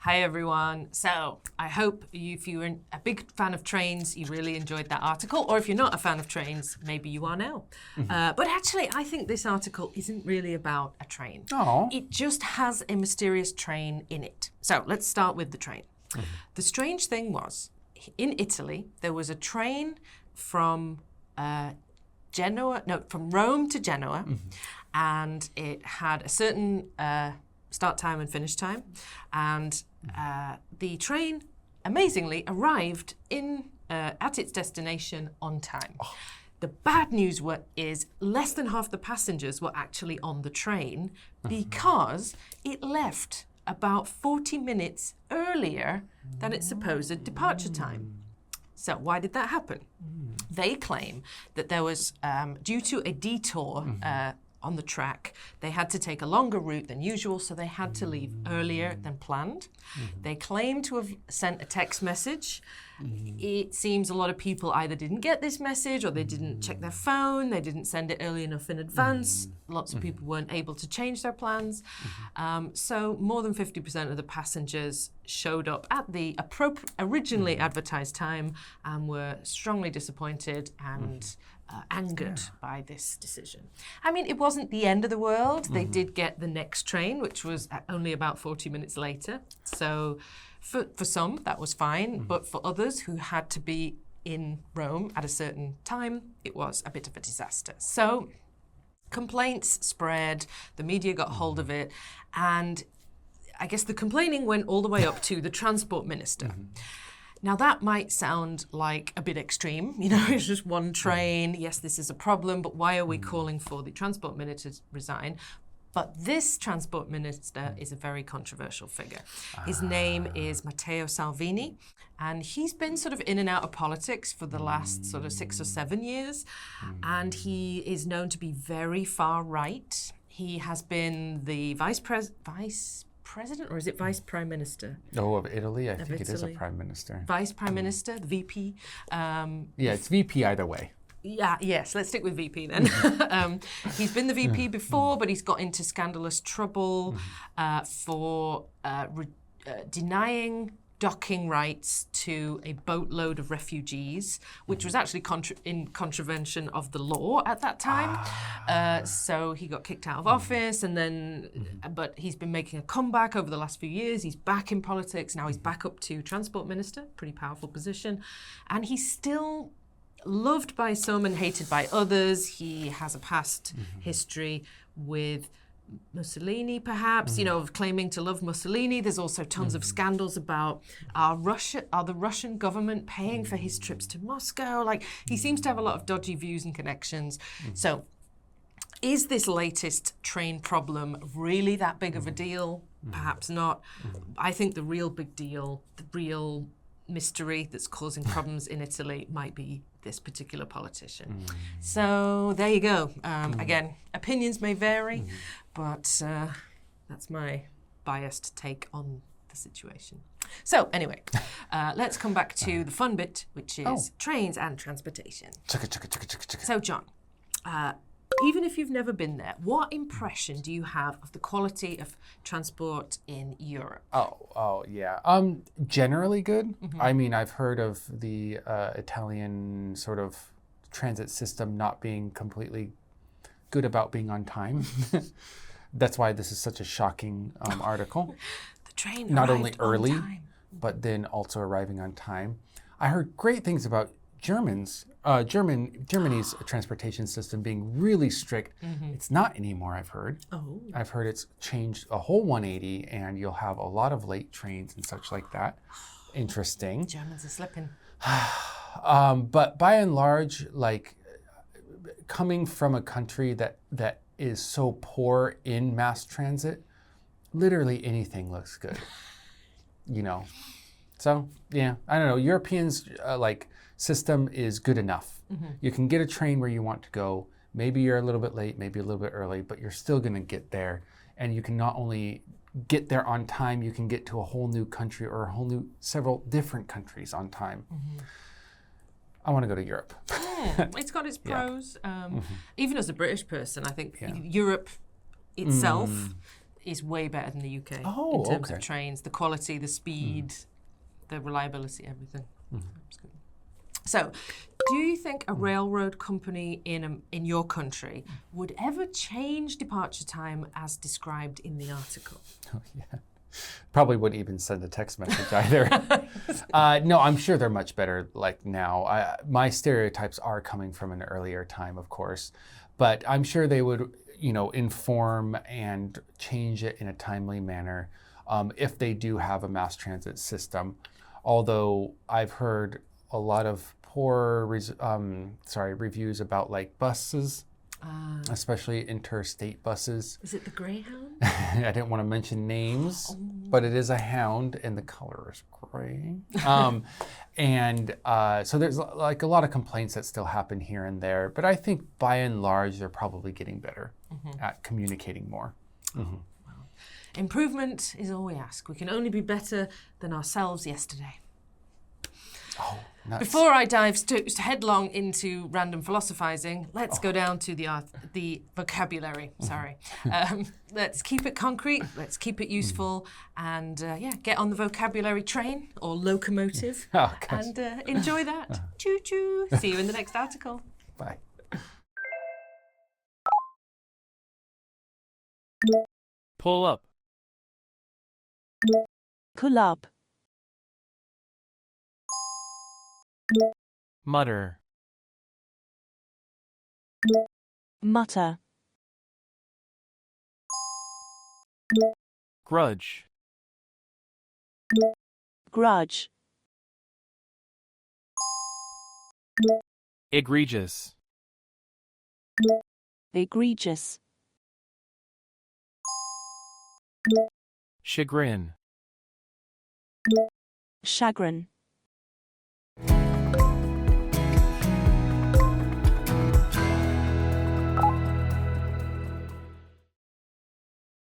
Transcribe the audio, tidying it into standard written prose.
Hi everyone. So I hope if you're a big fan of trains, you really enjoyed that article. Or if you're not a fan of trains, maybe you are now. But actually, I think this article isn't really about a train. Oh. It just has a mysterious train in it. So let's start with the train. The strange thing was, in Italy, there was a train from from Rome to Genoa, and it had a certain start time and finish time, and the train amazingly arrived at its destination on time. Oh. The bad news is less than half the passengers were actually on the train because it left about 40 minutes earlier than its supposed departure time. So why did that happen? They claim that there was, due to a detour on the track, they had to take a longer route than usual, so they had to leave earlier than planned. They claim to have sent a text message. It seems a lot of people either didn't get this message or they didn't check their phone, they didn't send it early enough in advance. Lots of people weren't able to change their plans. So more than 50% of the passengers showed up at the originally advertised time and were strongly disappointed and angered by this decision. I mean, it wasn't the end of the world. They did get the next train, which was only about 40 minutes later. So for some, that was fine. But for others who had to be in Rome at a certain time, it was a bit of a disaster. So complaints spread, the media got hold of it, and I guess the complaining went all the way up to the transport minister. Now that might sound like a bit extreme, it's just one train, yes, this is a problem, but why are we calling for the transport minister to resign? But this transport minister is a very controversial figure. His name is Matteo Salvini, and he's been sort of in and out of politics for the last sort of 6 or 7 years, and he is known to be very far right. He has been the vice president, or is it vice prime minister? Oh, of Italy? I think it is a prime minister. Vice prime minister, the VP. It's VP either way. Yes, let's stick with VP then. He's been the VP before, but he's got into scandalous trouble for denying docking rights to a boatload of refugees, which was actually in contravention of the law at that time. So he got kicked out of office, and then, but he's been making a comeback over the last few years. He's back in politics. Now he's back up to transport minister, pretty powerful position. And he's still loved by some and hated by others. He has a past history with Mussolini, perhaps, of claiming to love Mussolini. There's also tons of scandals about are the Russian government paying for his trips to Moscow? Like, he seems to have a lot of dodgy views and connections. So is this latest train problem really that big of a deal? Perhaps not. I think the real big deal, the real mystery that's causing problems in Italy might be this particular politician. So there you go. Again, opinions may vary, but that's my biased take on the situation. So anyway, let's come back to the fun bit, which is trains and transportation. So John, even if you've never been there, what impression do you have of the quality of transport in Europe? Generally good. I mean, I've heard of the Italian sort of transit system not being completely good about being on time. That's why this is such a shocking article. The train not only arrived early, on time. but then also arriving on time. I heard great things about Germany's transportation system being really strict. It's not anymore, I've heard. Oh. I've heard it's changed a whole 180, and you'll have a lot of late trains and such like that. Interesting. Germans are slipping. But by and large, like, coming from a country that is so poor in mass transit, literally anything looks good. So yeah, I don't know. Europeans system is good enough. You can get a train where you want to go. Maybe you're a little bit late, maybe a little bit early, but you're still going to get there. And you can not only get there on time, you can get to a whole new country or several different countries on time. I want to go to Europe. It's got its pros. Even as a British person, I think Europe itself is way better than the UK Oh, in terms okay. of trains, the quality, the speed, the reliability, everything. It's good. So, do you think a railroad company in your country would ever change departure time as described in the article? Oh, yeah. Probably wouldn't even send a text message either. No, I'm sure they're much better like now. My stereotypes are coming from an earlier time, of course, but I'm sure they would, inform and change it in a timely manner if they do have a mass transit system. Although I've heard a lot of poor reviews about like buses, especially interstate buses. Is it the Greyhound? I didn't want to mention names, but it is a hound and the color is gray. So there's like a lot of complaints that still happen here and there, but I think by and large, they're probably getting better at communicating more. Well, improvement is all we ask. We can only be better than ourselves yesterday. Oh, nuts. Before I dive headlong into random philosophizing, let's go down to the vocabulary. Sorry. Let's keep it concrete. Let's keep it useful. And get on the vocabulary train or locomotive and enjoy that. Choo-choo. See you in the next article. Bye. Pull up. Pull up. Mutter. Mutter. Grudge. Grudge. Egregious. Egregious. Chagrin. Chagrin.